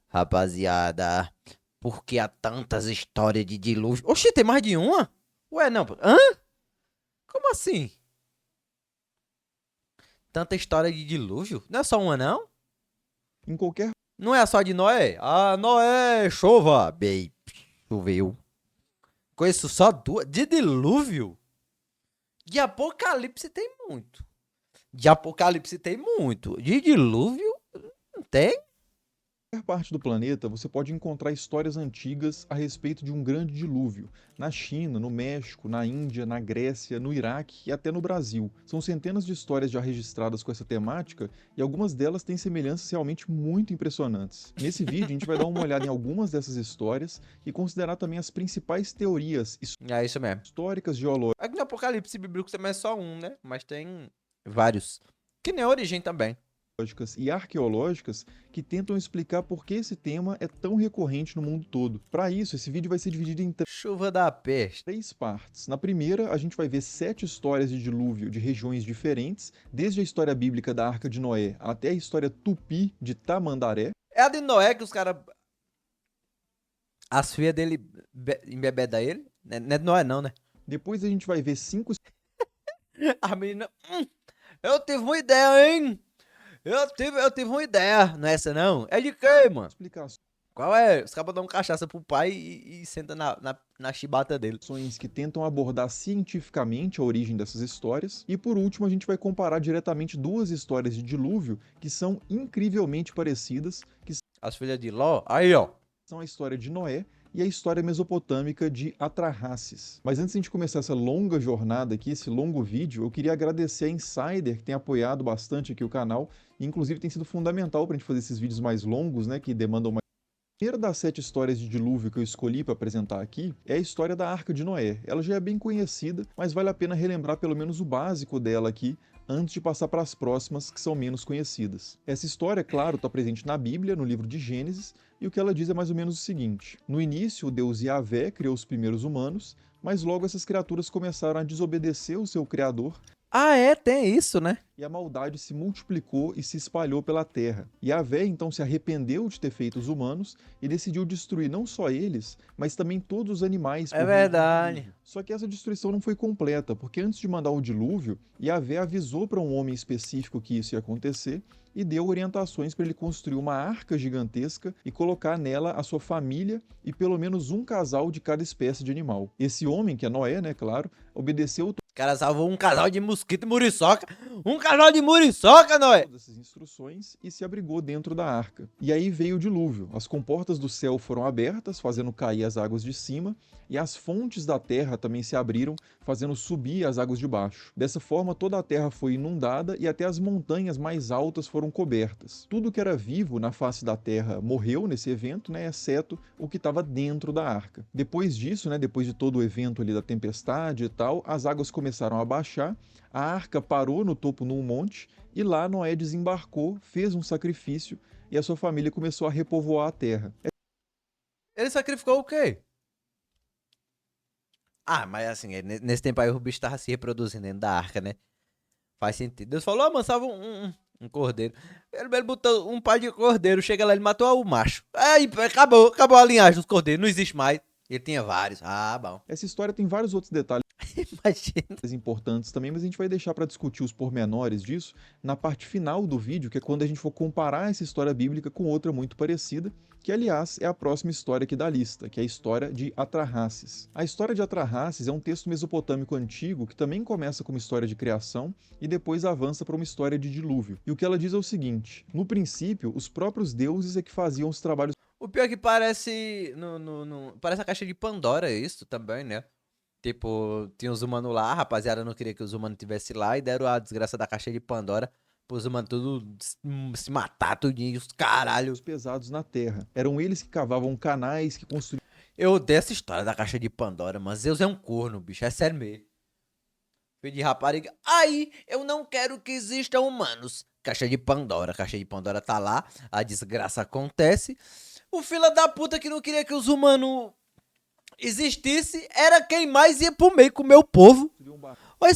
Rapaziada, por que há tantas histórias de dilúvio? Oxi, tem mais de uma? Ué, não. Hã? Como assim? Tanta história de dilúvio? Não é só uma, não? Em qualquer Não é só de Noé? Ah, Noé, chova. Bem, choveu. Conheço só duas. De dilúvio? De Apocalipse tem muito. De Apocalipse tem muito. De dilúvio? Não tem? parte do planeta, você pode encontrar histórias antigas a respeito de um grande dilúvio. Na China, no México, na Índia, na Grécia, no Iraque e até no Brasil. São centenas de histórias já registradas com essa temática e algumas delas têm semelhanças realmente muito impressionantes. Nesse vídeo, a gente vai dar uma olhada em algumas dessas histórias e considerar também as principais teorias É isso mesmo. históricas geológicas Aqui no Apocalipse bíblico também é só um, né? Mas tem vários. Que nem a origem também. e arqueológicas que tentam explicar por que esse tema é tão recorrente no mundo todo. Para isso, esse vídeo vai ser dividido em Chuva da peste. 3 partes. Na primeira, a gente vai ver 7 histórias de dilúvio de regiões diferentes, desde a história bíblica da Arca de Noé até a história tupi de Tamandaré. É a de Noé que os caras. As filhas dele embebedam ele? Não é de Noé, não, né? Depois a gente vai ver 5 A menina. Eu tive uma ideia, hein? Eu tive uma ideia. Não é essa, não? É de quem, mano? explicações Qual é? Os cabas dão cachaça pro pai e senta na chibata dele. que tentam abordar cientificamente a origem dessas histórias. E por último, a gente vai comparar diretamente duas histórias de dilúvio que são incrivelmente parecidas, que As filhas de Ló. Aí, ó. são a história de Noé e a história mesopotâmica de Atrahasis. Mas antes de a gente começar essa longa jornada aqui, esse longo vídeo, eu queria agradecer a Insider, que tem apoiado bastante aqui o canal, e inclusive tem sido fundamental para a gente fazer esses vídeos mais longos, né, que demandam mais. A primeira das 7 histórias de dilúvio que eu escolhi para apresentar aqui é a história da Arca de Noé. Ela já é bem conhecida, mas vale a pena relembrar pelo menos o básico dela aqui, antes de passar para as próximas, que são menos conhecidas. Essa história, claro, está presente na Bíblia, no livro de Gênesis, e o que ela diz é mais ou menos o seguinte: no início, o Deus Yahvé criou os primeiros humanos, mas logo essas criaturas começaram a desobedecer o seu Criador, Ah, é? Tem isso, né? e a maldade se multiplicou e se espalhou pela terra. Yahvé então se arrependeu de ter feito os humanos e decidiu destruir não só eles, mas também todos os animais É por meio de um verdade. dilúvio. Só que essa destruição não foi completa, porque antes de mandar o dilúvio, Yahvé avisou para um homem específico que isso ia acontecer e deu orientações para ele construir uma arca gigantesca e colocar nela a sua família e pelo menos um casal de cada espécie de animal. Esse homem, que é Noé, né, claro, obedeceu O cara salvou um casal de mosquito e muriçoca. Um casal de muriçoca, Noé. todas essas instruções e se abrigou dentro da arca. E aí veio o dilúvio. As comportas do céu foram abertas, fazendo cair as águas de cima, e as fontes da terra também se abriram, fazendo subir as águas de baixo. Dessa forma, toda a terra foi inundada e até as montanhas mais altas foram cobertas. Tudo que era vivo na face da terra morreu nesse evento, né, exceto o que estava dentro da arca. Depois disso, né, depois de todo o evento ali da tempestade e tal, as águas começaram a baixar, a arca parou no topo num monte, e lá Noé desembarcou, fez um sacrifício e a sua família começou a repovoar a terra. Ele sacrificou o quê? Ah, mas assim, nesse tempo aí o bicho tava se reproduzindo dentro da arca, né? Faz sentido. Deus falou, ah, mano, salva um cordeiro. Ele botou um par de cordeiro, chega lá, ele matou o macho. Aí, acabou a linhagem dos cordeiros, não existe mais. Ele tinha vários. Ah, bom. Essa história tem vários outros detalhes Imagina. importantes também, mas a gente vai deixar para discutir os pormenores disso na parte final do vídeo, que é quando a gente for comparar essa história bíblica com outra muito parecida, que aliás é a próxima história aqui da lista, que é a história de Atrahasis. A história de Atrahasis é um texto mesopotâmico antigo que também começa com uma história de criação e depois avança para uma história de dilúvio. E o que ela diz é o seguinte: no princípio, os próprios deuses é que faziam os trabalhos. O pior é que parece. Parece a caixa de Pandora, isso também, né? Tipo, tinha os humanos lá, a rapaziada não queria que os humanos estivessem lá e deram a desgraça da caixa de Pandora pros humanos tudo se matar, tudinho, os caralho. Pesados na terra. Eram eles que cavavam canais, que construíam. Eu odeio essa história da caixa de Pandora, mas Zeus é um corno, bicho, é sério mesmo. Filho de rapariga. Aí, eu não quero que existam humanos. Caixa de Pandora tá lá, a desgraça acontece. O filho da puta que não queria que os humanos existissem era quem mais ia pro meio comer o povo. Olha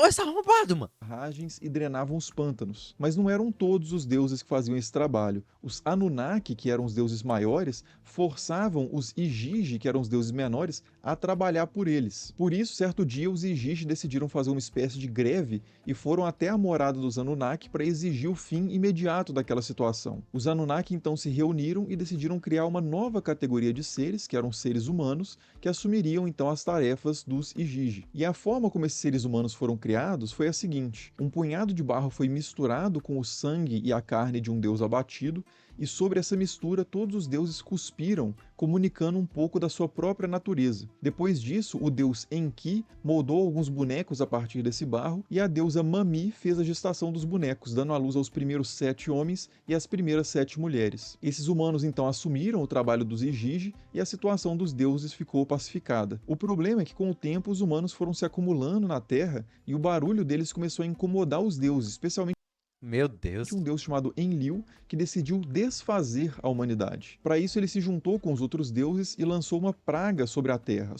esse arrombado, mano. barragens e drenavam os pântanos. Mas não eram todos os deuses que faziam esse trabalho. Os Anunnaki, que eram os deuses maiores, forçavam os Igigi, que eram os deuses menores, a trabalhar por eles. Por isso, certo dia, os Igigi decidiram fazer uma espécie de greve e foram até a morada dos Anunnaki para exigir o fim imediato daquela situação. Os Anunnaki então se reuniram e decidiram criar uma nova categoria de seres, que eram seres humanos, que assumiriam então as tarefas dos Igigi. E a forma como esses seres humanos foram criados foi a seguinte: um punhado de barro foi misturado com o sangue e a carne de um deus abatido, e sobre essa mistura todos os deuses cuspiram, comunicando um pouco da sua própria natureza. Depois disso, o deus Enki moldou alguns bonecos a partir desse barro, e a deusa Mami fez a gestação dos bonecos, dando à luz aos primeiros 7 homens e às primeiras 7 mulheres. Esses humanos então assumiram o trabalho dos Igigi e a situação dos deuses ficou pacificada. O problema é que com o tempo os humanos foram se acumulando na Terra e o barulho deles começou a incomodar os deuses, especialmente Meu Deus. um deus chamado Enlil, que decidiu desfazer a humanidade. Para isso, ele se juntou com os outros deuses e lançou uma praga sobre a Terra.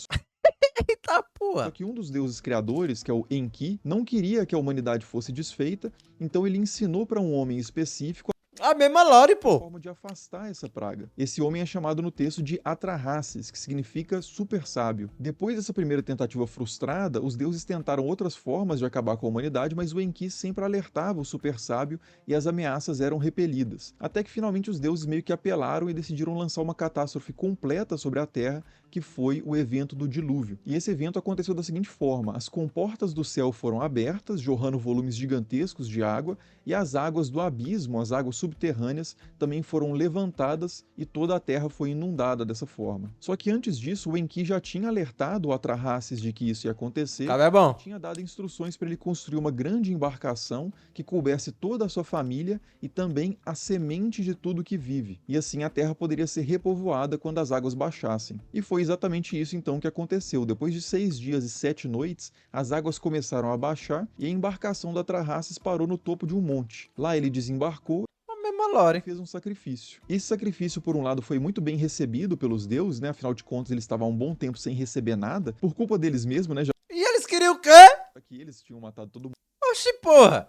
Eita Só porra. que um dos deuses criadores, que é o Enki, não queria que a humanidade fosse desfeita, então ele ensinou para um homem específico A mesma Lore, a pô. forma de afastar essa praga. Esse homem é chamado no texto de Atrahasis, que significa super sábio. Depois dessa primeira tentativa frustrada, os deuses tentaram outras formas de acabar com a humanidade, mas o Enki sempre alertava o super sábio e as ameaças eram repelidas. Até que finalmente os deuses meio que apelaram e decidiram lançar uma catástrofe completa sobre a Terra, que foi o evento do dilúvio. E esse evento aconteceu da seguinte forma: as comportas do céu foram abertas, jorrando volumes gigantescos de água, e as águas do abismo, as águas subterrâneas, também foram levantadas e toda a terra foi inundada dessa forma. Só que antes disso, o Enki já tinha alertado o Atrahasis de que isso ia acontecer, Cabo é bom. tinha dado instruções para ele construir uma grande embarcação que coubesse toda a sua família e também a semente de tudo que vive. E assim a terra poderia ser repovoada quando as águas baixassem. E foi exatamente isso então que aconteceu. Depois de 6 dias e 7 noites, as águas começaram a baixar e a embarcação da Atrahasis parou no topo de um monte. Lá ele desembarcou A mesma Lore. e fez um sacrifício. Esse sacrifício, por um lado, foi muito bem recebido pelos deuses, né? Afinal de contas, eles estavam há um bom tempo sem receber nada, por culpa deles mesmos, né? Já E eles queriam o quê? que eles tinham matado todo mundo. Oxi, porra.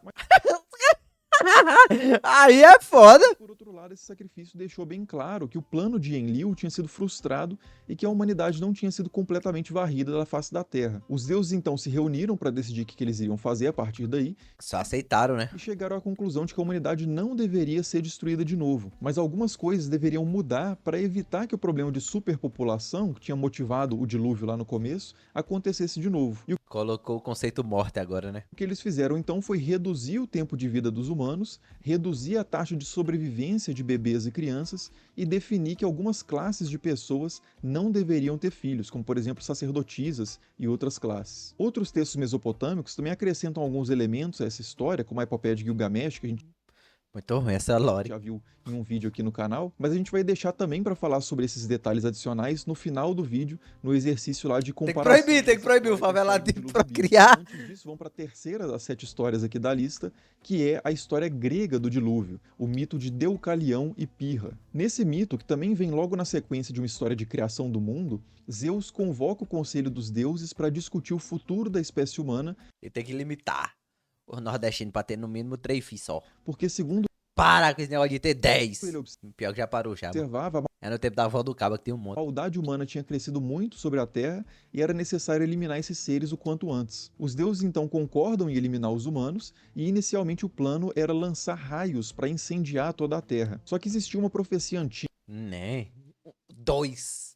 Aí é foda. Por outro lado, esse sacrifício deixou bem claro que o plano de Enlil tinha sido frustrado e que a humanidade não tinha sido completamente varrida da face da Terra. Os deuses então se reuniram para decidir o que eles iriam fazer a partir daí Só aceitaram, né? e chegaram à conclusão de que a humanidade não deveria ser destruída de novo, mas algumas coisas deveriam mudar para evitar que o problema de superpopulação, que tinha motivado o dilúvio lá no começo, acontecesse de novo. E o Colocou o conceito morte agora, né? que eles fizeram então foi reduzir o tempo de vida dos humanos, reduzir a taxa de sobrevivência de bebês e crianças e definir que algumas classes de pessoas não deveriam ter filhos, como por exemplo sacerdotisas e outras classes. Outros textos mesopotâmicos também acrescentam alguns elementos a essa história, como a epopeia de Gilgamesh, que a gente Muito ruim essa Lore. já viu em um vídeo aqui no canal, mas a gente vai deixar também para falar sobre esses detalhes adicionais no final do vídeo, no exercício lá de Tem que comparação. proibir, tem que proibir o dessa história favelado do de dilúvio procriar. bíblico. Antes disso, vamos para a terceira das 7 histórias aqui da lista, que é a história grega do dilúvio, o mito de Deucalião e Pirra. Nesse mito, que também vem logo na sequência de uma história de criação do mundo, Zeus convoca o conselho dos deuses para discutir o futuro da espécie humana, E tem que limitar os nordestinos pra ter no mínimo 3 filhos só. porque segundo Para com esse negócio de ter 10. ele Pior que já parou já, mano. observava, É no tempo da avó do cabo que tem um a monte. maldade humana tinha crescido muito sobre a Terra e era necessário eliminar esses seres o quanto antes. Os deuses então concordam em eliminar os humanos e inicialmente o plano era lançar raios para incendiar toda a Terra. Só que existia uma profecia antiga Né? 2.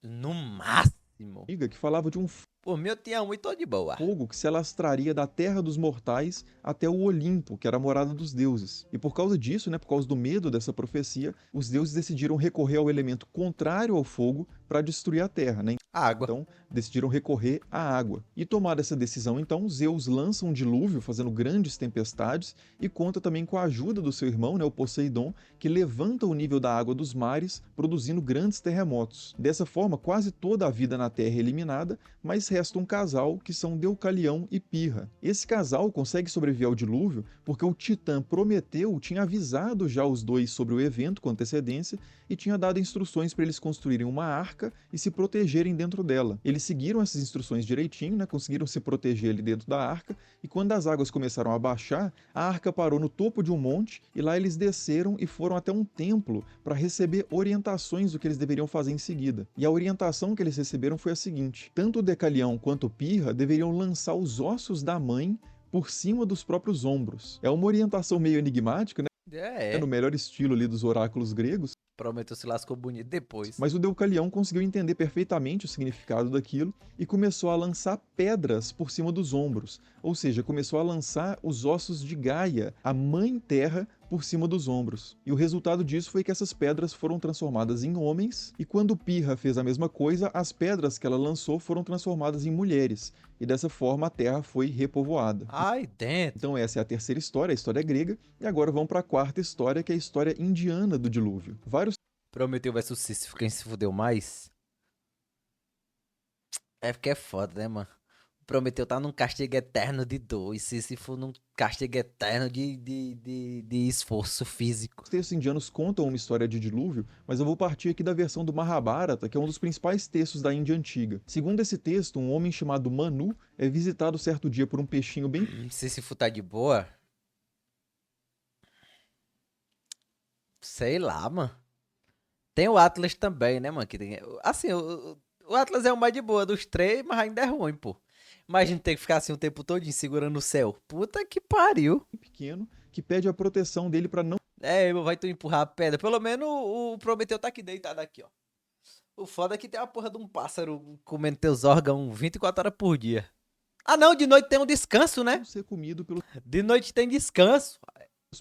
No máximo. que falava de um Por mim eu tinha um e tô de boa. fogo que se alastraria da terra dos mortais até o Olimpo, que era a morada dos deuses. E por causa disso, né, por causa do medo dessa profecia, os deuses decidiram recorrer ao elemento contrário ao fogo para destruir a terra, né? Água. Então, decidiram recorrer à água. E tomada essa decisão, então, Zeus lança um dilúvio, fazendo grandes tempestades, e conta também com a ajuda do seu irmão, né, o Poseidon, que levanta o nível da água dos mares, produzindo grandes terremotos. Dessa forma, quase toda a vida na Terra é eliminada, mas resta um casal, que são Deucalião e Pirra. Esse casal consegue sobreviver ao dilúvio porque o Titã Prometeu tinha avisado já os dois sobre o evento com antecedência e tinha dado instruções para eles construírem uma arca e se protegerem dentro dela. Eles seguiram essas instruções direitinho, né? Conseguiram se proteger ali dentro da arca, e quando as águas começaram a baixar, a arca parou no topo de um monte e lá eles desceram e foram até um templo para receber orientações do que eles deveriam fazer em seguida. E a orientação que eles receberam foi a seguinte: tanto o Decalião quanto o Pirra deveriam lançar os ossos da mãe por cima dos próprios ombros. É uma orientação meio enigmática, né? No melhor estilo ali dos oráculos gregos. Prometeu se lascou bonito depois. Mas o Deucalião conseguiu entender perfeitamente o significado daquilo e começou a lançar pedras por cima dos ombros. Ou seja, começou a lançar os ossos de Gaia, a mãe terra, por cima dos ombros. E o resultado disso foi que essas pedras foram transformadas em homens, e quando Pirra fez a mesma coisa, as pedras que ela lançou foram transformadas em mulheres. E dessa forma a Terra foi repovoada. Ai, dentro. Então essa é a terceira história, a história grega, e agora vamos para a quarta história, que é a história indiana do dilúvio. Vários Prometeu versus Sísifo, quem se fudeu mais? É porque é foda, né, mano? Prometeu tá num castigo eterno de dor, e Sísifo num castigo eterno de esforço físico. textos indianos contam uma história de dilúvio, mas eu vou partir aqui da versão do Mahabharata, que é um dos principais textos da Índia antiga. Segundo esse texto, um homem chamado Manu é visitado certo dia por um peixinho bem Sísifo tá de boa? Sei lá, mano. Tem o Atlas também, né, mano? Assim, o Atlas é o mais de boa dos três, mas ainda é ruim, pô. Imagina ter que ficar assim o tempo todo segurando o céu. Puta que pariu. pequeno que pede a proteção dele para não É, vai tu empurrar a pedra. Pelo menos o Prometeu tá aqui deitado aqui, ó. O foda é que tem a porra de um pássaro comendo teus órgãos 24 horas por dia. Ah, não, de noite tem um descanso, né? ser comido pelos De noite tem descanso.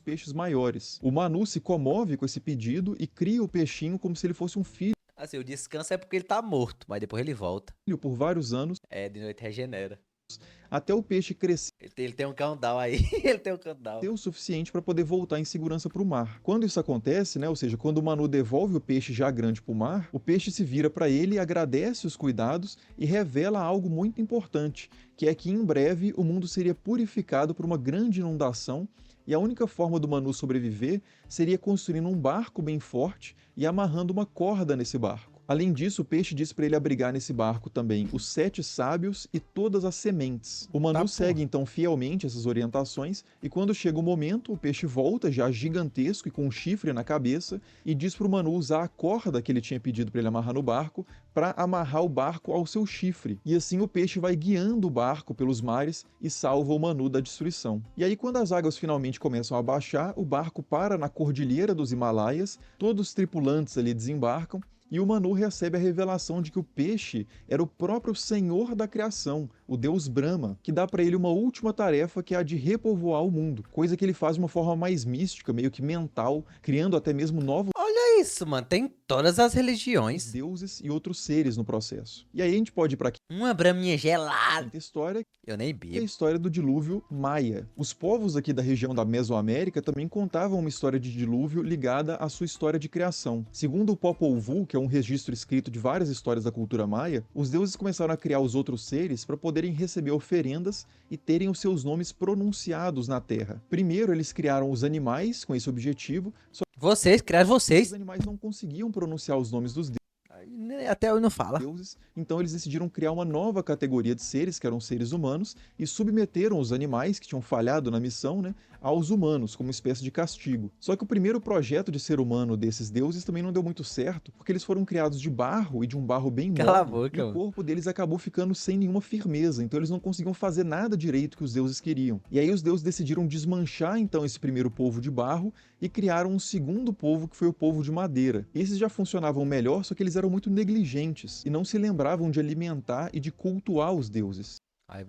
peixes maiores. O Manu se comove com esse pedido e cria o peixinho como se ele fosse um filho Assim, o descanso é porque ele tá morto, mas depois ele volta. por vários anos, É, de noite regenera. até o peixe crescer Ele tem um countdown aí. Ele tem um countdown. o suficiente para poder voltar em segurança para o mar. Quando isso acontece, né, ou seja, quando o Manu devolve o peixe já grande para o mar, o peixe se vira para ele, agradece os cuidados e revela algo muito importante, que é que em breve o mundo seria purificado por uma grande inundação e a única forma do Manu sobreviver seria construindo um barco bem forte e amarrando uma corda nesse barco. Além disso, o peixe diz para ele abrigar nesse barco também os 7 sábios e todas as sementes. O Manu segue então fielmente essas orientações e quando chega o momento, o peixe volta já gigantesco e com um chifre na cabeça e diz para o Manu usar a corda que ele tinha pedido para ele amarrar no barco para amarrar o barco ao seu chifre. E assim o peixe vai guiando o barco pelos mares e salva o Manu da destruição. E aí quando as águas finalmente começam a baixar, o barco para na cordilheira dos Himalaias, todos os tripulantes ali desembarcam e o Manu recebe a revelação de que o peixe era o próprio senhor da criação, o deus Brahma, que dá para ele uma última tarefa que é a de repovoar o mundo, coisa que ele faz de uma forma mais mística, meio que mental, criando até mesmo novos Olha isso, mano. Tem todas as religiões. deuses e outros seres no processo. E aí a gente pode ir para Uma braminha gelada. quinta história, Eu nem que é a bebo. história do dilúvio maia. Os povos aqui da região da Mesoamérica também contavam uma história de dilúvio ligada à sua história de criação. Segundo o Popol Vuh, que é um registro escrito de várias histórias da cultura maia, os deuses começaram a criar os outros seres para poderem receber oferendas e terem os seus nomes pronunciados na Terra. Primeiro, eles criaram os animais com esse objetivo, só Vocês, criaram que vocês. os animais não conseguiam pronunciar os nomes dos Até hoje não fala. deuses, então eles decidiram criar uma nova categoria de seres, que eram seres humanos, e submeteram os animais que tinham falhado na missão, né, aos humanos, como uma espécie de castigo. Só que o primeiro projeto de ser humano desses deuses também não deu muito certo, porque eles foram criados de barro e de um barro bem Cala a mole, boca, e o mano. corpo deles acabou ficando sem nenhuma firmeza, então eles não conseguiam fazer nada direito que os deuses queriam. E aí os deuses decidiram desmanchar então esse primeiro povo de barro e criaram um segundo povo que foi o povo de madeira. Esses já funcionavam melhor, só que eles eram muito negligentes e não se lembravam de alimentar e de cultuar os deuses. Ai,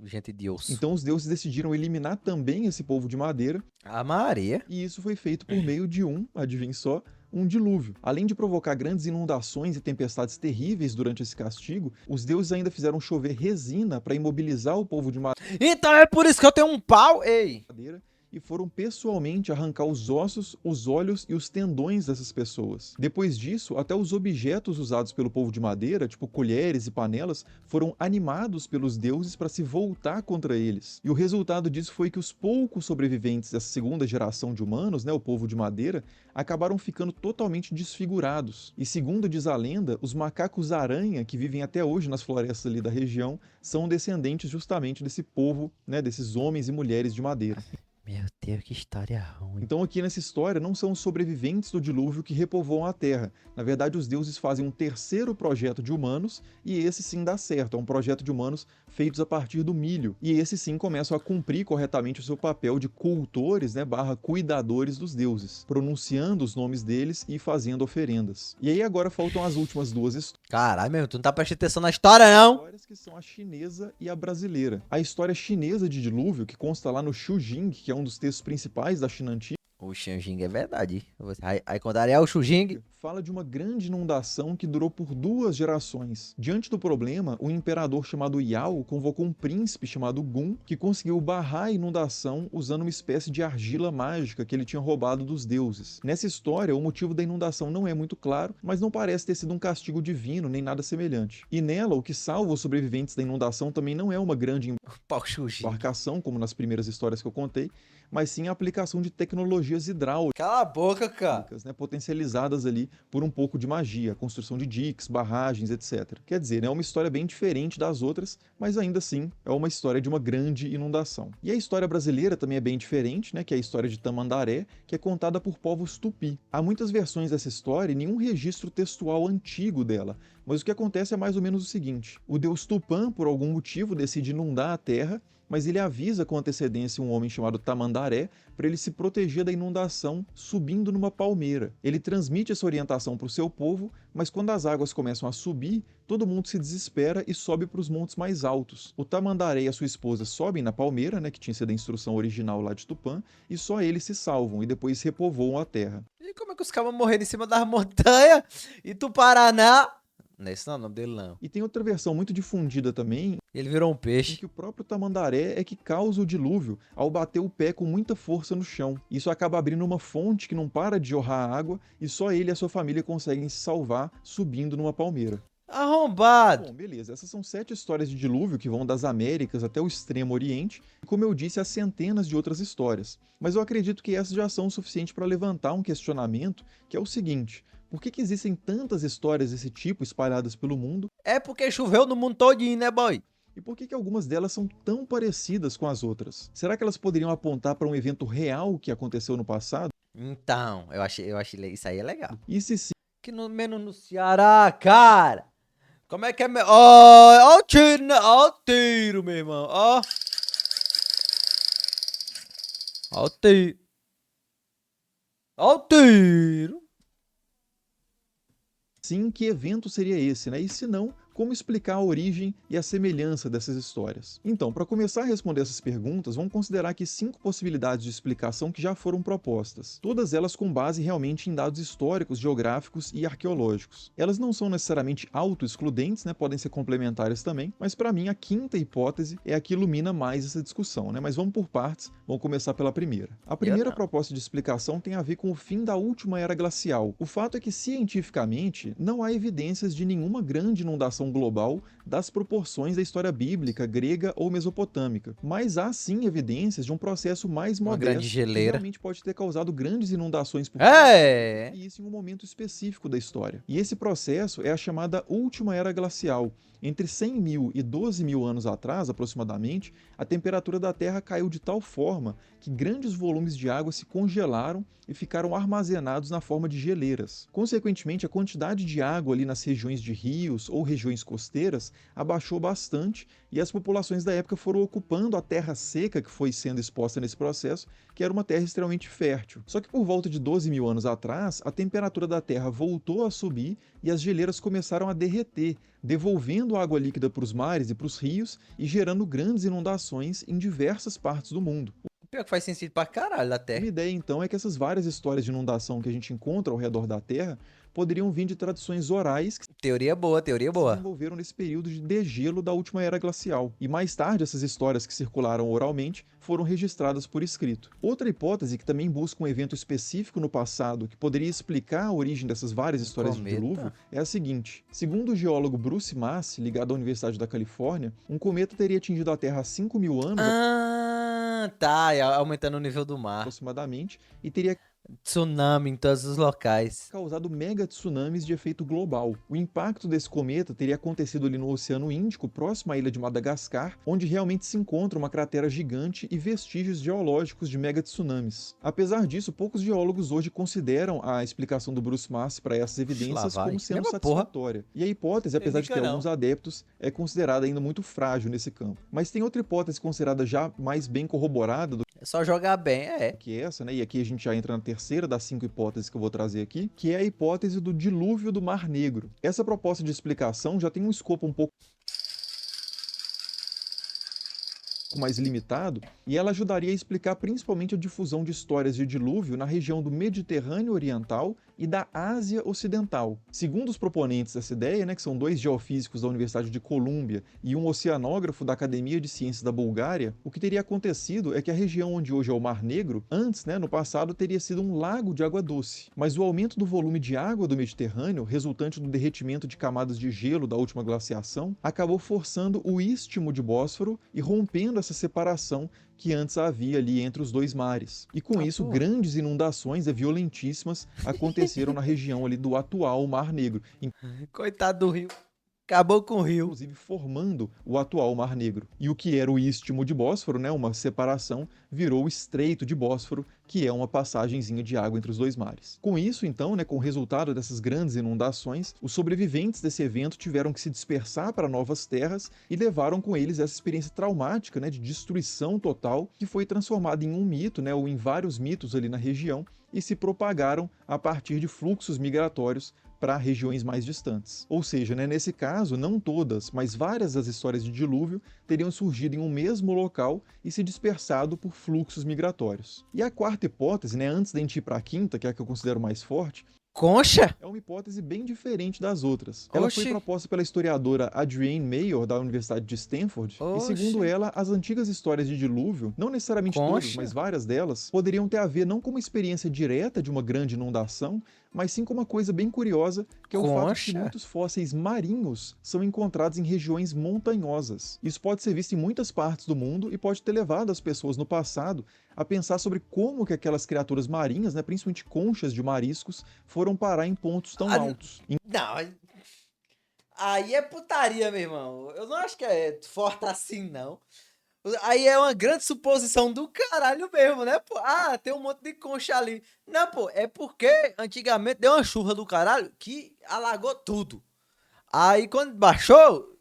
gente de osso. Então os deuses decidiram eliminar também esse povo de madeira, A Maria. e isso foi feito por meio de adivinhe só, um dilúvio. Além de provocar grandes inundações e tempestades terríveis durante esse castigo, os deuses ainda fizeram chover resina para imobilizar o povo de Então é por isso que eu tenho um pau. Ei. madeira e foram pessoalmente arrancar os ossos, os olhos e os tendões dessas pessoas. Depois disso, até os objetos usados pelo povo de madeira, tipo colheres e panelas, foram animados pelos deuses para se voltar contra eles. E o resultado disso foi que os poucos sobreviventes dessa segunda geração de humanos, né, o povo de madeira, acabaram ficando totalmente desfigurados. E segundo diz a lenda, os macacos-aranha, que vivem até hoje nas florestas ali da região, são descendentes justamente desse povo, né, desses homens e mulheres de madeira. Meu Deus, que história ruim. Então aqui nessa história não são os sobreviventes do dilúvio que repovoam a Terra. Na verdade, os deuses fazem um terceiro projeto de humanos e esse sim dá certo. É um projeto de humanos feitos a partir do milho. E esses sim começam a cumprir corretamente o seu papel de cultores, né, barra cuidadores dos deuses, pronunciando os nomes deles e fazendo oferendas. E aí agora faltam as últimas duas histórias. Caralho, meu, tu não tá prestando atenção na história, não? Histórias que são a chinesa e a brasileira. A história chinesa de dilúvio, que consta lá no Xu Jing, que é um dos textos principais da China antiga, O Xinjing é verdade. Aí quando é o Xujing, fala de uma grande inundação que durou por 2 gerações. Diante do problema, um imperador chamado Yao convocou um príncipe chamado Gun, que conseguiu barrar a inundação usando uma espécie de argila mágica que ele tinha roubado dos deuses. Nessa história, o motivo da inundação não é muito claro, mas não parece ter sido um castigo divino nem nada semelhante. E nela, o que salva os sobreviventes da inundação também não é uma grande pau Xujing. embarcação, como nas primeiras histórias que eu contei, mas sim a aplicação de tecnologias hidráulicas, Cala a boca, cara. né, potencializadas ali por um pouco de magia, a construção de diques, barragens, etc. Quer dizer, é uma história bem diferente das outras, mas ainda assim é uma história de uma grande inundação. E a história brasileira também é bem diferente, né, que é a história de Tamandaré, que é contada por povos tupi. Há muitas versões dessa história e nenhum registro textual antigo dela, mas o que acontece é mais ou menos o seguinte: o deus Tupã, por algum motivo, decide inundar a terra, mas ele avisa com antecedência um homem chamado Tamandaré para ele se proteger da inundação subindo numa palmeira. Ele transmite essa orientação para o seu povo, mas quando as águas começam a subir, todo mundo se desespera e sobe para os montes mais altos. O Tamandaré e a sua esposa sobem na palmeira, né, que tinha sido a instrução original lá de Tupã, e só eles se salvam e depois repovoam a terra. E como é que os caras morreram em cima das montanhas? E tu Paraná? Não é esse não, o nome dele não. E tem outra versão muito difundida também, Ele virou um em peixe. que o próprio Tamandaré é que causa o dilúvio ao bater o pé com muita força no chão. Isso acaba abrindo uma fonte que não para de jorrar água e só ele e a sua família conseguem se salvar subindo numa palmeira. Arrombado. Bom, beleza. Essas são 7 histórias de dilúvio que vão das Américas até o Extremo Oriente e, como eu disse, há centenas de outras histórias. Mas eu acredito que essas já são o suficiente para levantar um questionamento, que é o seguinte: por que existem tantas histórias desse tipo espalhadas pelo mundo? É porque choveu no mundo todinho, né, boy? E por que algumas delas são tão parecidas com as outras? Será que elas poderiam apontar para um evento real que aconteceu no passado? Então, eu achei isso aí é legal. E se sim, Que no menos no Ceará, cara. Como é que é? Ó, o tiro, ó o tiro, meu irmão. Ó. Ó o tiro. Ó o tiro. sim, que evento seria esse, né? E se não, como explicar a origem e a semelhança dessas histórias? Então, para começar a responder essas perguntas, vamos considerar aqui 5 possibilidades de explicação que já foram propostas, todas elas com base realmente em dados históricos, geográficos e arqueológicos. Elas não são necessariamente auto-excludentes, né? Podem ser complementares também, mas para mim a quinta hipótese é a que ilumina mais essa discussão, né? Mas vamos por partes, vamos começar pela primeira. A primeira proposta de explicação tem a ver com o fim da última era glacial. O fato é que, cientificamente, não há evidências de nenhuma grande inundação global das proporções da história bíblica, grega ou mesopotâmica. Mas há sim evidências de um processo mais Uma modesto grande que geleira. realmente pode ter causado grandes inundações por É. e isso em um momento específico da história. E esse processo é a chamada última era glacial. Entre 100 mil e 12 mil anos atrás, aproximadamente, a temperatura da Terra caiu de tal forma que grandes volumes de água se congelaram e ficaram armazenados na forma de geleiras. Consequentemente, a quantidade de água ali nas regiões de rios ou regiões costeiras abaixou bastante e as populações da época foram ocupando a terra seca que foi sendo exposta nesse processo, que era uma terra extremamente fértil. Só que por volta de 12 mil anos atrás, a temperatura da Terra voltou a subir e as geleiras começaram a derreter, devolvendo água líquida para os mares e para os rios e gerando grandes inundações em diversas partes do mundo. Pior que faz sentido pra caralho Uma até. ideia, então, é que essas várias histórias de inundação que a gente encontra ao redor da Terra poderiam vir de tradições orais que Teoria boa, teoria se boa. desenvolveram nesse período de degelo da última era glacial. E mais tarde, essas histórias que circularam oralmente foram registradas por escrito. Outra hipótese que também busca um evento específico no passado que poderia explicar a origem dessas várias Um histórias de dilúvio cometa? é a seguinte. Segundo o geólogo Bruce Massey, ligado à Universidade da Califórnia, um cometa teria atingido a Terra há 5.000 anos Ah, tá. Aumentando o nível do mar. aproximadamente e teria Tsunami em todos os locais. causado mega tsunamis de efeito global. O impacto desse cometa teria acontecido ali no Oceano Índico, próximo à ilha de Madagascar, onde realmente se encontra uma cratera gigante e vestígios geológicos de mega tsunamis. Apesar disso, poucos geólogos hoje consideram a explicação do Bruce Massey para essas Lá evidências vai. como sendo Mesma porra. satisfatória. E a hipótese, apesar de ter Fica não. alguns adeptos, é considerada ainda muito frágil nesse campo. Mas tem outra hipótese considerada já mais bem corroborada do É só jogar bem, é. que essa, né? E aqui a gente já entra na terceira das 5 hipóteses que eu vou trazer aqui, que é a hipótese do dilúvio do Mar Negro. Essa proposta de explicação já tem um escopo um pouco mais limitado, e ela ajudaria a explicar principalmente a difusão de histórias de dilúvio na região do Mediterrâneo Oriental e da Ásia Ocidental. Segundo os proponentes dessa ideia, né, que são 2 geofísicos da Universidade de Colômbia e um oceanógrafo da Academia de Ciências da Bulgária, o que teria acontecido é que a região onde hoje é o Mar Negro, antes, né, no passado, teria sido um lago de água doce. Mas o aumento do volume de água do Mediterrâneo, resultante do derretimento de camadas de gelo da última glaciação, acabou forçando o istmo de Bósforo e rompendo essa separação que antes havia ali entre os dois mares. E com isso, Pô. grandes inundações violentíssimas aconteceram na região ali do atual Mar Negro, Coitado do rio. Acabou com o rio. inclusive formando o atual Mar Negro. E o que era o Istmo de Bósforo, né, uma separação, virou o Estreito de Bósforo, que é uma passagenzinha de água entre os dois mares. Com isso, então, né, com o resultado dessas grandes inundações, os sobreviventes desse evento tiveram que se dispersar para novas terras e levaram com eles essa experiência traumática, né, de destruição total, que foi transformada em um mito, né, ou em vários mitos ali na região, e se propagaram a partir de fluxos migratórios para regiões mais distantes. Ou seja, né, nesse caso, não todas, mas várias das histórias de dilúvio teriam surgido em um mesmo local e se dispersado por fluxos migratórios. E a quarta hipótese, né, antes de a gente ir para a quinta, que é a que eu considero mais forte, Concha? é uma hipótese bem diferente das outras. Ela foi Oxi. proposta pela historiadora Adrienne Mayor, da Universidade de Stanford, e segundo Oxi. ela, as antigas histórias de dilúvio, não necessariamente todas, Concha? mas várias delas, poderiam ter a ver não com uma experiência direta de uma grande inundação, mas sim com uma coisa bem curiosa, que é o fato de que Concha? muitos fósseis marinhos são encontrados em regiões montanhosas. Isso pode ser visto em muitas partes do mundo e pode ter levado as pessoas no passado a pensar sobre como que aquelas criaturas marinhas, né, principalmente conchas de mariscos, foram parar em pontos tão Ah, altos. Não, aí é putaria, meu irmão. Eu não acho que é forte assim, não. Aí é uma grande suposição do caralho mesmo, né, pô? Ah, tem um monte de concha ali. Não, pô, é porque antigamente deu uma chuva do caralho que alagou tudo. Aí quando baixou,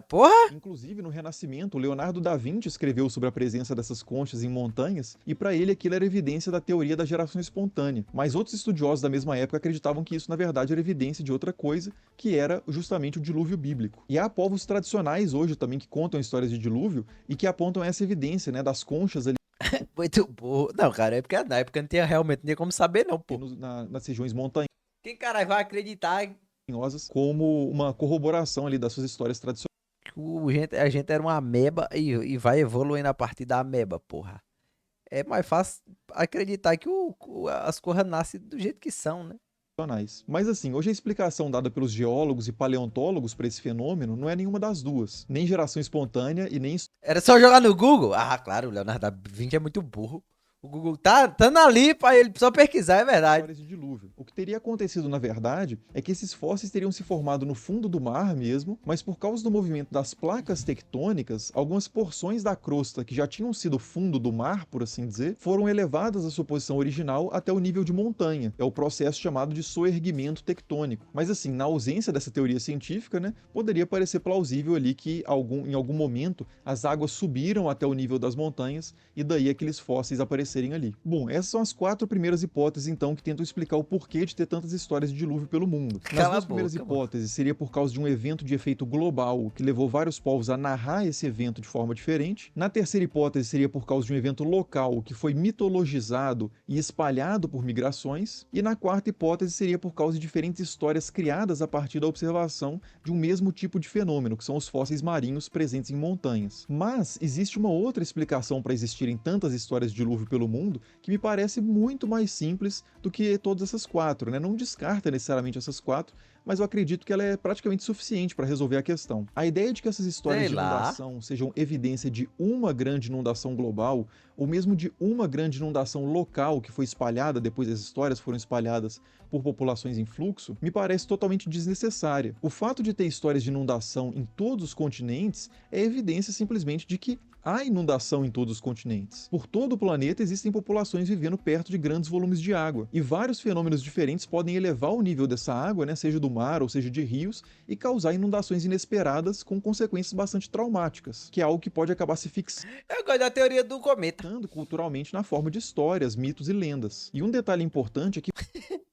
porra, Inclusive, no Renascimento, Leonardo da Vinci escreveu sobre a presença dessas conchas em montanhas, e para ele aquilo era evidência da teoria da geração espontânea. Mas outros estudiosos da mesma época acreditavam que isso, na verdade, era evidência de outra coisa, que era justamente o dilúvio bíblico. E há povos tradicionais hoje também que contam histórias de dilúvio e que apontam essa evidência, né, das conchas ali muito burro. Não, cara, é porque na época não tinha realmente, não tinha como saber, não, pô. nas regiões Quem caralho vai acreditar montanhosas como uma corroboração ali das suas histórias tradicionais. que a gente era uma ameba e vai evoluindo a partir da ameba, porra? É mais fácil acreditar que as coisas nascem do jeito que são, né? Mas assim, hoje a explicação dada pelos geólogos e paleontólogos para esse fenômeno não é nenhuma das duas, nem geração espontânea e nem Era só jogar no Google? Ah, claro, o Leonardo da Vinci é muito burro. O Google tá ali pra ele só pesquisar, é verdade. histórias de dilúvio. O que teria acontecido, na verdade, é que esses fósseis teriam se formado no fundo do mar mesmo, mas por causa do movimento das placas tectônicas, algumas porções da crosta que já tinham sido fundo do mar, por assim dizer, foram elevadas à sua posição original até o nível de montanha. É o processo chamado de soerguimento tectônico. Mas assim, na ausência dessa teoria científica, né, poderia parecer plausível ali que em algum momento as águas subiram até o nível das montanhas e daí aqueles fósseis apareceram. acontecerem ali. Bom, essas são as 4 primeiras hipóteses, então, que tentam explicar o porquê de ter tantas histórias de dilúvio pelo mundo. Nas Cala a duas primeiras boca, mano. hipóteses, seria por causa de um evento de efeito global que levou vários povos a narrar esse evento de forma diferente. Na terceira hipótese, seria por causa de um evento local que foi mitologizado e espalhado por migrações. E na quarta hipótese, seria por causa de diferentes histórias criadas a partir da observação de um mesmo tipo de fenômeno, que são os fósseis marinhos presentes em montanhas. Mas existe uma outra explicação para existirem tantas histórias de dilúvio pelo mundo que me parece muito mais simples do que todas essas 4, né? Não descarta necessariamente essas 4, mas eu acredito que ela é praticamente suficiente para resolver a questão. A ideia de que essas histórias Sei de lá. inundação sejam evidência de uma grande inundação global, ou mesmo de uma grande inundação local que foi espalhada, depois as histórias foram espalhadas por populações em fluxo, me parece totalmente desnecessária. O fato de ter histórias de inundação em todos os continentes é evidência simplesmente de que há inundação em todos os continentes. Por todo o planeta existem populações vivendo perto de grandes volumes de água, e vários fenômenos diferentes podem elevar o nível dessa água, né, seja do mar ou seja de rios, e causar inundações inesperadas com consequências bastante traumáticas, que é algo que pode acabar se fixando Eu gosto da teoria do cometa. culturalmente na forma de histórias, mitos e lendas. E um detalhe importante é que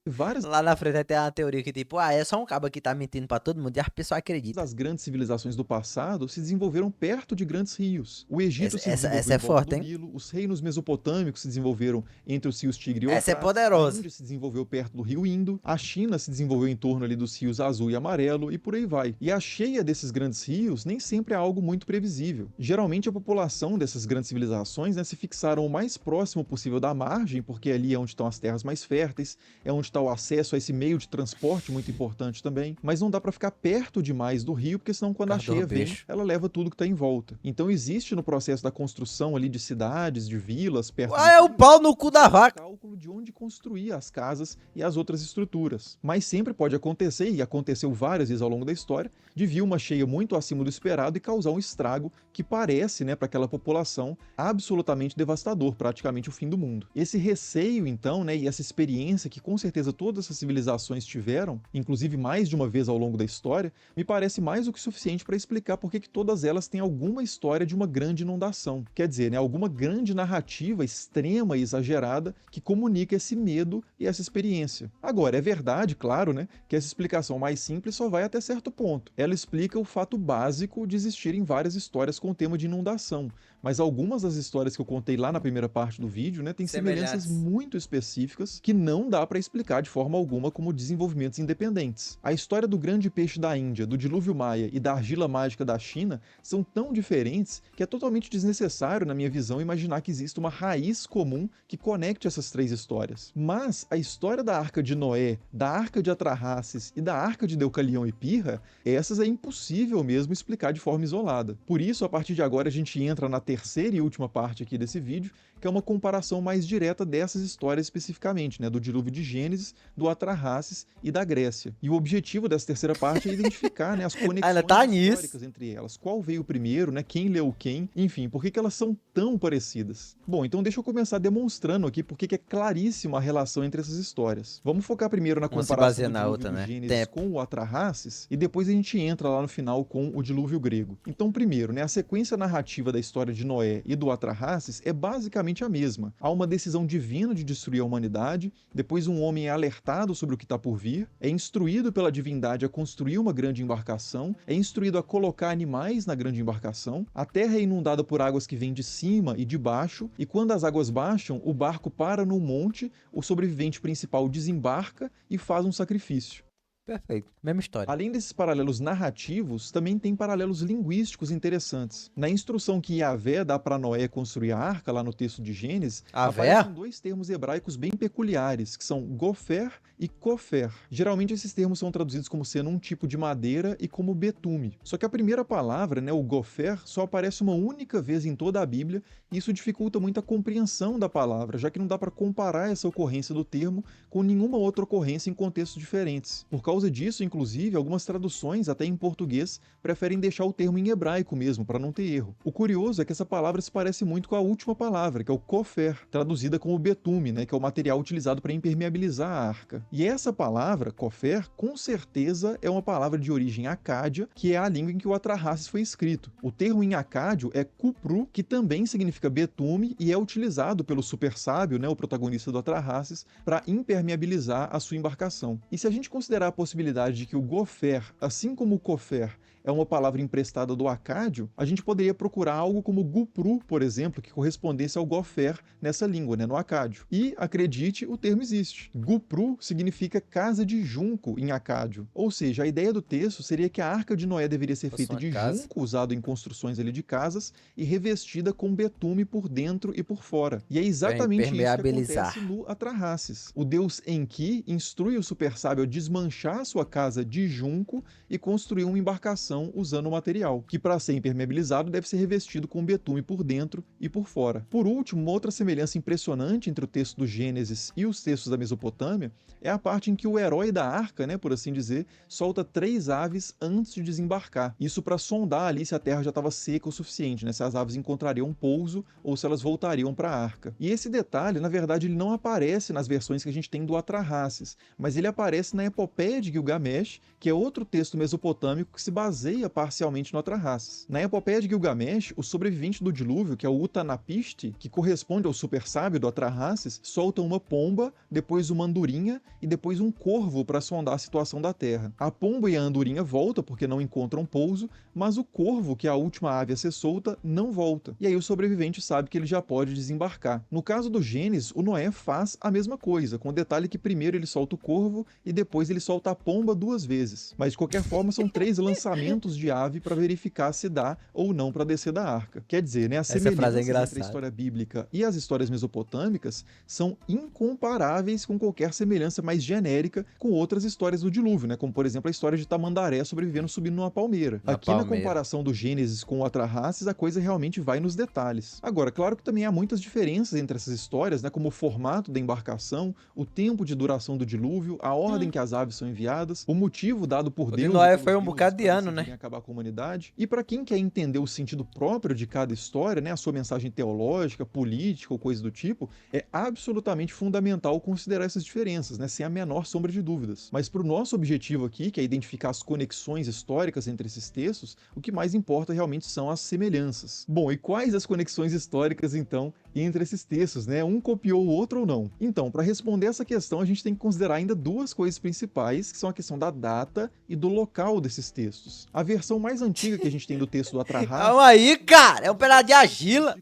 várias Lá na frente vai ter uma teoria que tipo, é só um cabo que tá mentindo pra todo mundo e as pessoas acreditam. das grandes civilizações do passado se desenvolveram perto de grandes rios. O Egito se desenvolveu essa é em volta forte, do hein? Nilo, os reinos mesopotâmicos se desenvolveram entre os rios Tigre e Essa é Eufrates, poderosa. a Índia se desenvolveu perto do rio Indo, a China se desenvolveu em torno ali dos rios Azul e Amarelo e por aí vai. E a cheia desses grandes rios nem sempre é algo muito previsível. Geralmente a população dessas grandes civilizações, né, se fixaram o mais próximo possível da margem, porque ali é onde estão as terras mais férteis, é onde está o acesso a esse meio de transporte muito importante também, mas não dá para ficar perto demais do rio, porque senão quando a Cardor cheia vem, bicho. ela leva tudo que está em volta. Então existe no processo da construção ali de cidades, de vilas, perto Ah, é o pau no cu da vaca. cálculo de onde construir as casas e as outras estruturas. Mas sempre pode acontecer, e aconteceu várias vezes ao longo da história, de vir uma cheia muito acima do esperado e causar um estrago que parece, né, para aquela população absolutamente devastador, praticamente o fim do mundo. Esse receio, então, né, e essa experiência que com certeza todas essas civilizações tiveram, inclusive mais de uma vez ao longo da história, me parece mais do que suficiente para explicar por que todas elas têm alguma história de uma grande inundação. Quer dizer, né, alguma grande narrativa extrema e exagerada que comunica esse medo e essa experiência. Agora, é verdade, claro, né, que essa explicação mais simples só vai até certo ponto. Ela explica o fato básico de existirem várias histórias com o tema de inundação, mas algumas das histórias que eu contei lá na primeira parte do vídeo, né, têm semelhanças muito específicas que não dá para explicar de forma alguma como desenvolvimentos independentes. A história do grande peixe da Índia, do dilúvio maia e da argila mágica da China são tão diferentes que é totalmente desnecessário, na minha visão, imaginar que exista uma raiz comum que conecte essas 3 histórias. Mas a história da Arca de Noé, da Arca de Atrahasis e da Arca de Deucalião e Pirra, essas é impossível mesmo explicar de forma isolada. Por isso, a partir de agora, a gente entra na terceira e última parte aqui desse vídeo, que é uma comparação mais direta dessas histórias especificamente, né, do dilúvio de Gênesis, do Atrahasis e da Grécia. E o objetivo dessa terceira parte é identificar, né, as conexões históricas entre elas. Qual veio primeiro, né, quem leu quem, enfim, por que elas são tão parecidas. Bom, então deixa eu começar demonstrando aqui por que é claríssima a relação entre essas histórias. Vamos focar primeiro na comparação do dilúvio de Gênesis com o Atrahasis, e depois a gente entra lá no final com o dilúvio grego. Então, primeiro, né, a sequência narrativa da história de Noé e do Atrahasis é basicamente a mesma. Há uma decisão divina de destruir a humanidade, depois um homem é alertado sobre o que está por vir, é instruído pela divindade a construir uma grande embarcação, é instruído a colocar animais na grande embarcação, a terra é inundada por águas que vêm de cima e de baixo, e quando as águas baixam, o barco para num monte, o sobrevivente principal desembarca e faz um sacrifício. Perfeito, mesma história. Além desses paralelos narrativos, também tem paralelos linguísticos interessantes. Na instrução que Yahvé dá para Noé construir a arca, lá no texto de Gênesis, aparecem 2 termos hebraicos bem peculiares, que são gofer e kofer. Geralmente esses termos são traduzidos como sendo um tipo de madeira e como betume. Só que a primeira palavra, né, o gofer, só aparece uma única vez em toda a Bíblia, e isso dificulta muito a compreensão da palavra, já que não dá para comparar essa ocorrência do termo com nenhuma outra ocorrência em contextos diferentes. Por causa causa disso, inclusive, algumas traduções, até em português, preferem deixar o termo em hebraico mesmo, para não ter erro. O curioso é que essa palavra se parece muito com a última palavra, que é o kofer, traduzida como betume, né, que é o material utilizado para impermeabilizar a arca. E essa palavra, kofer, com certeza é uma palavra de origem acádia, que é a língua em que o Atrahasis foi escrito. O termo em acádio é kupru, que também significa betume e é utilizado pelo super sábio, né, o protagonista do Atrahasis, para impermeabilizar a sua embarcação. E se a gente considerar a possibilidade de que o gofer, assim como o kofer, é uma palavra emprestada do acádio, a gente poderia procurar algo como gupru, por exemplo, que correspondesse ao gofer nessa língua, né, no acádio. E, acredite, o termo existe. Gupru significa casa de junco em acádio. Ou seja, a ideia do texto seria que a Arca de Noé deveria ser feita de junco, usado em construções ali de casas, e revestida com betume por dentro e por fora. E é exatamente isso que acontece no Atrahasis. O deus Enki instrui o super sábio a desmanchar sua casa de junco e construir uma embarcação usando o material, que para ser impermeabilizado deve ser revestido com betume por dentro e por fora. Por último, uma outra semelhança impressionante entre o texto do Gênesis e os textos da Mesopotâmia é a parte em que o herói da arca, né, por assim dizer, solta 3 aves antes de desembarcar. Isso para sondar ali se a terra já estava seca o suficiente, né, se as aves encontrariam pouso ou se elas voltariam para a arca. E esse detalhe, na verdade, ele não aparece nas versões que a gente tem do Atrahasis, mas ele aparece na Epopeia de Gilgamesh, que é outro texto mesopotâmico que se baseia parcialmente no Atrahasis. Na Epopeia de Gilgamesh, o sobrevivente do dilúvio, que é o Utnapishtim, que corresponde ao super sábio do Atrahasis, solta uma pomba, depois uma andorinha e depois um corvo para sondar a situação da terra. A pomba e a andorinha voltam porque não encontram pouso, mas o corvo, que é a última ave a ser solta, não volta. E aí o sobrevivente sabe que ele já pode desembarcar. No caso do Gênesis, o Noé faz a mesma coisa, com o detalhe que primeiro ele solta o corvo e depois ele solta a pomba 2 vezes. Mas de qualquer forma são 3 lançamentos de ave para verificar se dá ou não para descer da arca. Quer dizer, né, as semelhanças entre a história bíblica e as histórias mesopotâmicas são incomparáveis com qualquer semelhança mais genérica com outras histórias do dilúvio, né, como por exemplo a história de Tamandaré sobrevivendo subindo numa palmeira. Aqui na comparação do Gênesis com o Atrahasis, a coisa realmente vai nos detalhes. Agora, claro que também há muitas diferenças entre essas histórias, né, como o formato da embarcação, o tempo de duração do dilúvio, a ordem que as aves são enviadas, o motivo dado por Deus. Noé foi um bocado de ano, né? Acabar com a humanidade. E para quem quer entender o sentido próprio de cada história, né, a sua mensagem teológica, política ou coisa do tipo, é absolutamente fundamental considerar essas diferenças, né, sem a menor sombra de dúvidas. Mas para o nosso objetivo aqui, que é identificar as conexões históricas entre esses textos, o que mais importa realmente são as semelhanças. Bom, e quais as conexões históricas, então, entre esses textos, né? Um copiou o outro ou não? Então, para responder essa questão, a gente tem que considerar ainda 2 coisas principais, que são a questão da data e do local desses textos. A versão mais antiga que a gente tem do texto do Atrahasis... Calma aí, cara! É um pedaço de argila!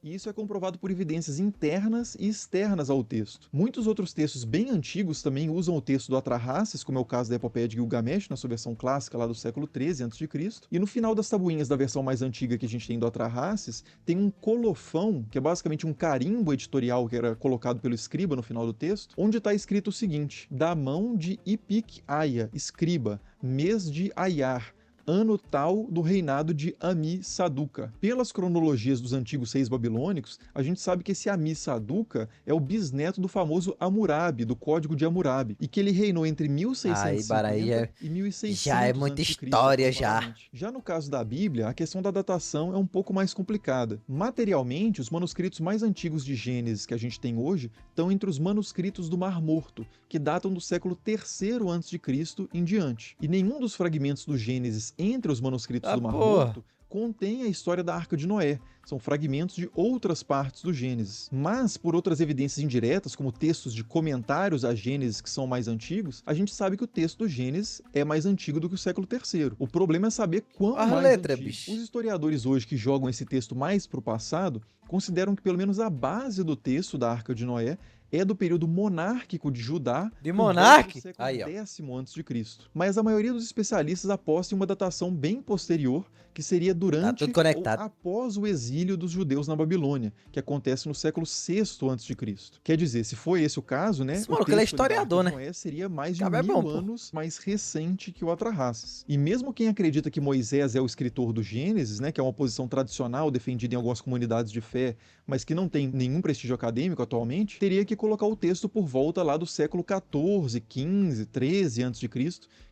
E isso é comprovado por evidências internas e externas ao texto. Muitos outros textos bem antigos também usam o texto do Atrahasis, como é o caso da Epopeia de Gilgamesh, na sua versão clássica lá do século XIII a.C. E no final das tabuinhas da versão mais antiga que a gente tem do Atrahasis, tem um colofão, que é basicamente um carimbo editorial que era colocado pelo escriba no final do texto, onde está escrito o seguinte: da mão de Ipic-Aya, escriba, mês de Ayar, ano tal do reinado de Ammi-Saduqa. Pelas cronologias dos antigos 6 babilônicos, a gente sabe que esse Ammi-Saduqa é o bisneto do famoso Hammurabi, do Código de Hammurabi, e que ele reinou entre 1650 e 1600 já é muita história já. Já no caso da Bíblia, a questão da datação é um pouco mais complicada. Materialmente, os manuscritos mais antigos de Gênesis que a gente tem hoje estão entre os manuscritos do Mar Morto, que datam do século III a.C. em diante. E nenhum dos fragmentos do Gênesis entre os manuscritos do Mar Morto contém a história da Arca de Noé. São fragmentos de outras partes do Gênesis. Mas, por outras evidências indiretas, como textos de comentários a Gênesis que são mais antigos, a gente sabe que o texto do Gênesis é mais antigo do que o século III. O problema é saber quão mais antigo. Bicho. Os historiadores hoje que jogam esse texto mais para o passado consideram que pelo menos a base do texto da Arca de Noé é do período monárquico de Judá, de monarca? Aí, décimo antes de Cristo. Mas a maioria dos especialistas aposta em uma datação bem posterior, que seria durante ou após o exílio dos judeus na Babilônia, que acontece no século VI a.C. Quer dizer, se foi esse o caso, né? Esse maluco, ele é historiador, né? Noé seria mais de 1000 anos mais recente que o Atrahasis. E mesmo quem acredita que Moisés é o escritor do Gênesis, né, que é uma posição tradicional defendida em algumas comunidades de fé, mas que não tem nenhum prestígio acadêmico atualmente, teria que que colocar o texto por volta lá do século 14, 15, 13 a.C.,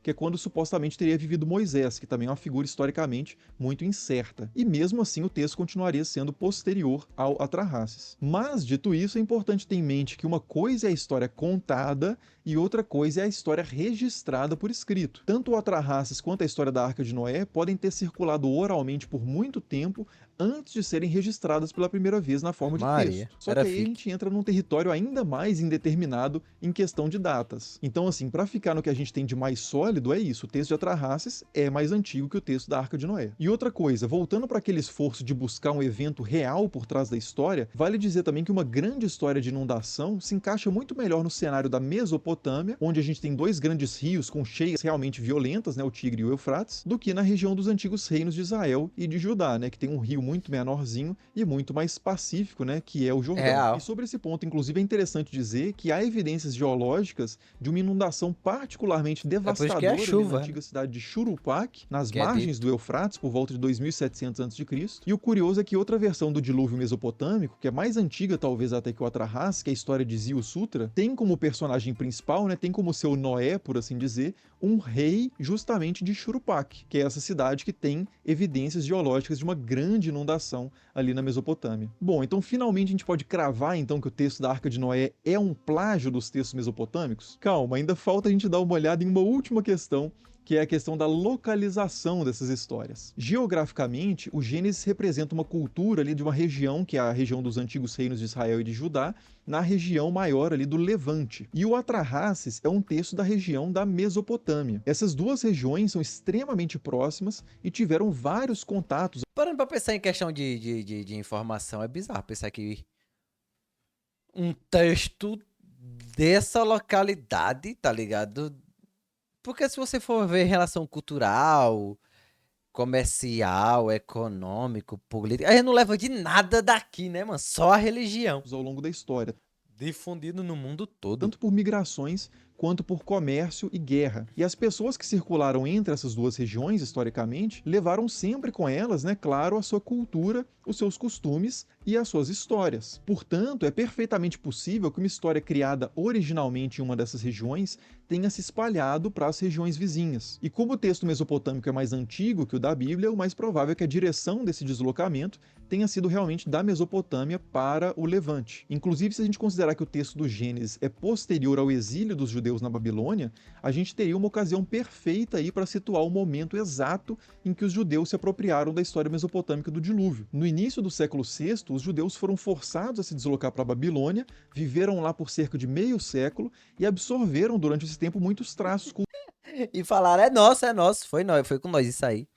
que é quando supostamente teria vivido Moisés, que também é uma figura historicamente muito incerta. E mesmo assim o texto continuaria sendo posterior ao Atrahasis. Mas, dito isso, é importante ter em mente que uma coisa é a história contada e outra coisa é a história registrada por escrito. Tanto o Atrahasis quanto a história da Arca de Noé podem ter circulado oralmente por muito tempo antes de serem registradas pela primeira vez na forma de Maria, texto. Só que era aí a gente entra num território ainda mais indeterminado em questão de datas. Então, assim, para ficar no que a gente tem de mais sólido, é isso. O texto de Atrahasis é mais antigo que o texto da Arca de Noé. E outra coisa, voltando para aquele esforço de buscar um evento real por trás da história, vale dizer também que uma grande história de inundação se encaixa muito melhor no cenário da Mesopotâmia, onde a gente tem dois grandes rios com cheias realmente violentas, né, o Tigre e o Eufrates, do que na região dos antigos reinos de Israel e de Judá, né, que tem um rio muito menorzinho e muito mais pacífico, né, que é o Jordão. real. E sobre esse ponto, inclusive, é interessante dizer que há evidências geológicas de uma inundação particularmente devastadora ali na antiga cidade de Churupac, nas margens do Eufrates, por volta de 2700 a.C. E o curioso é que outra versão do dilúvio mesopotâmico, que é mais antiga talvez até que o Atrahasis, que é a história de Zio Sutra, tem como personagem principal, né, tem como seu Noé, por assim dizer, um rei justamente de Churupac, que é essa cidade que tem evidências geológicas de uma grande inundação ali na Mesopotâmia. Bom, então finalmente a gente pode cravar então que o texto da Arca de Noé é um plágio dos textos mesopotâmicos? Calma, ainda falta a gente dar uma olhada em uma última questão, que é a questão da localização dessas histórias. Geograficamente, o Gênesis representa uma cultura ali de uma região, que é a região dos antigos reinos de Israel e de Judá, na região maior ali do Levante. E o Atrahasis é um texto da região da Mesopotâmia. Essas duas regiões são extremamente próximas e tiveram vários contatos. Parando pra pensar em questão de informação, é bizarro pensar que um texto dessa localidade, tá ligado? Porque se você for ver relação cultural, comercial, econômico, político, a gente não leva de nada daqui, né, mano? Só a religião. Ao longo da história. Difundido no mundo todo. Tanto por migrações quanto por comércio e guerra. E as pessoas que circularam entre essas duas regiões, historicamente, levaram sempre com elas, né, claro, a sua cultura, os seus costumes e as suas histórias. Portanto, é perfeitamente possível que uma história criada originalmente em uma dessas regiões tenha se espalhado para as regiões vizinhas. E como o texto mesopotâmico é mais antigo que o da Bíblia, o mais provável é que a direção desse deslocamento tenha sido realmente da Mesopotâmia para o Levante. Inclusive, se a gente considerar que o texto do Gênesis é posterior ao exílio dos judeus na Babilônia, a gente teria uma ocasião perfeita aí para situar o momento exato em que os judeus se apropriaram da história mesopotâmica do dilúvio. No início do século VI, os judeus foram forçados a se deslocar para a Babilônia, viveram lá por cerca de meio século e absorveram durante esse tempo muitos traços E falaram, é nosso, foi nós, foi com nós isso aí.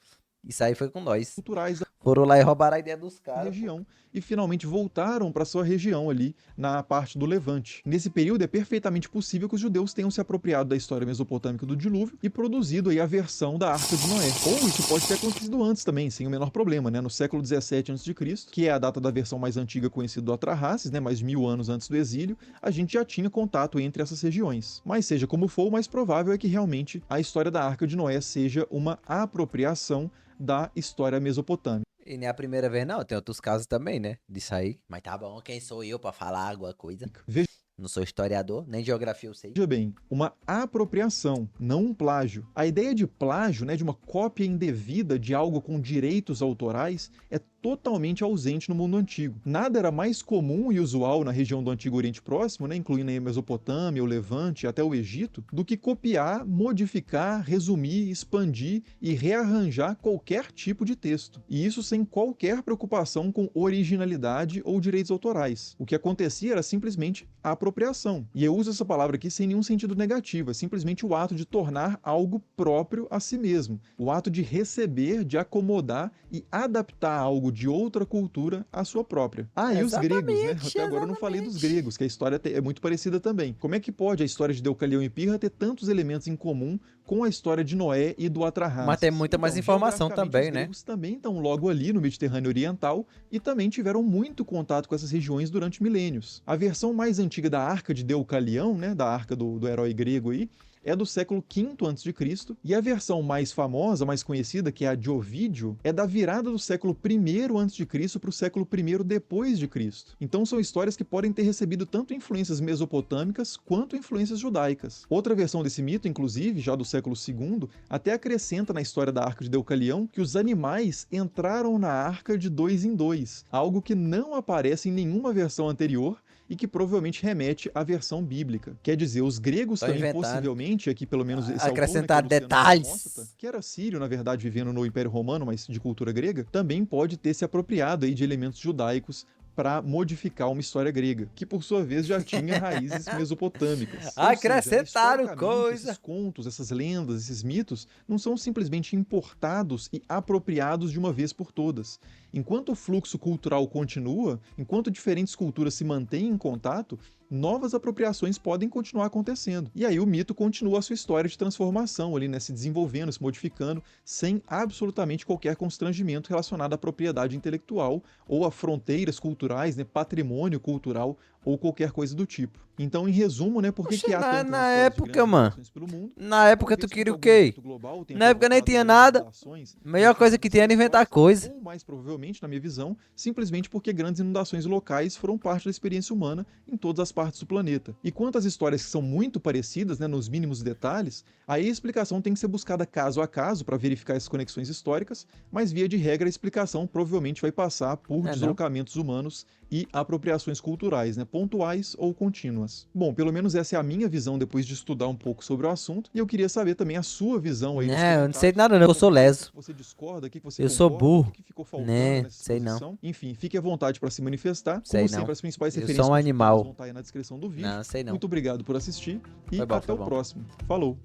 Isso aí foi com nós. culturais da Foram lá e roubaram a ideia dos caras. região e finalmente voltaram para sua região ali na parte do Levante. Nesse período é perfeitamente possível que os judeus tenham se apropriado da história mesopotâmica do dilúvio e produzido aí a versão da Arca de Noé. Ou isso pode ter acontecido antes também, sem o menor problema, né? No século 17 a.C., que é a data da versão mais antiga conhecida do Atrahasis, né? Mais 1000 anos antes do exílio, a gente já tinha contato entre essas regiões. Mas seja como for, o mais provável é que realmente a história da Arca de Noé seja uma apropriação da história mesopotâmica. E nem é a primeira vez, não. Tem outros casos também, né? Disso aí. Mas tá bom, quem sou eu pra falar alguma coisa? Veja Não sou historiador, nem geografia eu sei. bem, uma apropriação, não um plágio. A ideia de plágio, né, de uma cópia indevida de algo com direitos autorais, é totalmente ausente no mundo antigo. Nada era mais comum e usual na região do Antigo Oriente Próximo, né, incluindo a Mesopotâmia, o Levante e até o Egito, do que copiar, modificar, resumir, expandir e rearranjar qualquer tipo de texto. E isso sem qualquer preocupação com originalidade ou direitos autorais. O que acontecia era simplesmente a apropriação. E eu uso essa palavra aqui sem nenhum sentido negativo, é simplesmente o ato de tornar algo próprio a si mesmo. O ato de receber, de acomodar e adaptar algo de outra cultura à sua própria. Ah, e os gregos, né? Até agora eu não falei dos gregos, que a história é muito parecida também. Como é que pode a história de Deucalião e Pirra ter tantos elementos em comum com a história de Noé e do Atrahasis? Mas tem muita mais informação também, os né? gregos também estão logo ali no Mediterrâneo Oriental e também tiveram muito contato com essas regiões durante milênios. A versão mais antiga da Arca de Deucalião, né, da Arca do herói grego aí, é do século V a.C., e a versão mais famosa, mais conhecida, que é a de Ovídio, é da virada do século I a.C. para o século I depois de Cristo. Então são histórias que podem ter recebido tanto influências mesopotâmicas quanto influências judaicas. Outra versão desse mito, inclusive, já do século II, até acrescenta na história da Arca de Deucalião que os animais entraram na arca de dois em dois, algo que não aparece em nenhuma versão anterior e que provavelmente remete à versão bíblica. Quer dizer, os gregos Tô também inventando. possivelmente, aqui pelo menos esse Acrescentar autor, né, que é Luciano detalhes. Apóstata, que era sírio, na verdade, vivendo no Império Romano, mas de cultura grega, também pode ter se apropriado aí de elementos judaicos para modificar uma história grega, que por sua vez já tinha raízes mesopotâmicas. Ou Acrescentaram seja, coisa. esses contos, essas lendas, esses mitos não são simplesmente importados e apropriados de uma vez por todas. Enquanto o fluxo cultural continua, enquanto diferentes culturas se mantêm em contato, novas apropriações podem continuar acontecendo. E aí o mito continua a sua história de transformação ali, né, se desenvolvendo, se modificando, sem absolutamente qualquer constrangimento relacionado à propriedade intelectual ou a fronteiras culturais, né, patrimônio cultural ou qualquer coisa do tipo. Então, em resumo, né, por que há tantas Na histórias de época, grandes mano. inundações pelo mundo? Na época tu Talvez queria o porque algum quê? evento global tenha Na época nem provocado tinha grandes nada. inundações Melhor coisa que tinha era inventar coisa. ou mais provavelmente, na minha visão, simplesmente porque grandes inundações locais foram parte da experiência humana em todas as partes do planeta. E quanto às histórias que são muito parecidas, né, nos mínimos detalhes, aí a explicação tem que ser buscada caso a caso para verificar essas conexões históricas, mas via de regra a explicação provavelmente vai passar por Não. deslocamentos humanos e apropriações culturais, né, pontuais ou contínuas. Bom, pelo menos essa é a minha visão depois de estudar um pouco sobre o assunto, e eu queria saber também a sua visão aí nos Não, eu não sei comentários. nada não, eu sou leso. Você discorda, o que você Eu sou concorda, burro. o que ficou faltando Né, nessa sei não. exposição. Enfim, fique à vontade para se manifestar. Sei Como não. sempre, as principais Eu referências sou um que estudamos animal. vão estar aí na descrição do vídeo. Não, sei não. Muito obrigado por assistir e Foi bom, até foi o bom. próximo. Falou!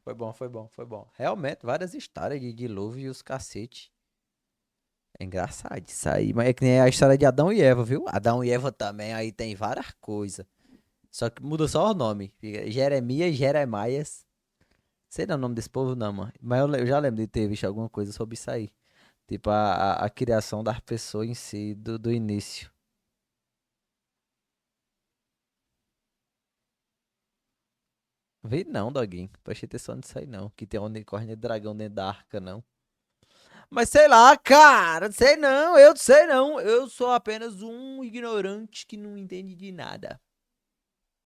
Foi bom. Realmente, várias histórias de dilúvio e os cacete. É engraçado isso aí, mas é que nem a história de Adão e Eva, viu? Adão e Eva também, aí tem várias coisas. Só que muda só o nome. Fica Jeremias, Jeremias. Sei não o nome desse povo não, mano. Mas eu já lembro de ter visto alguma coisa sobre isso aí. Tipo, a criação das pessoas em si, do início. Vi não, Doguinho. Prestei atenção nisso aí não. Que tem um unicórnio e dragão dentro da arca, não. Mas sei lá, cara. Sei não, eu sei não. Eu sou apenas um ignorante que não entende de nada.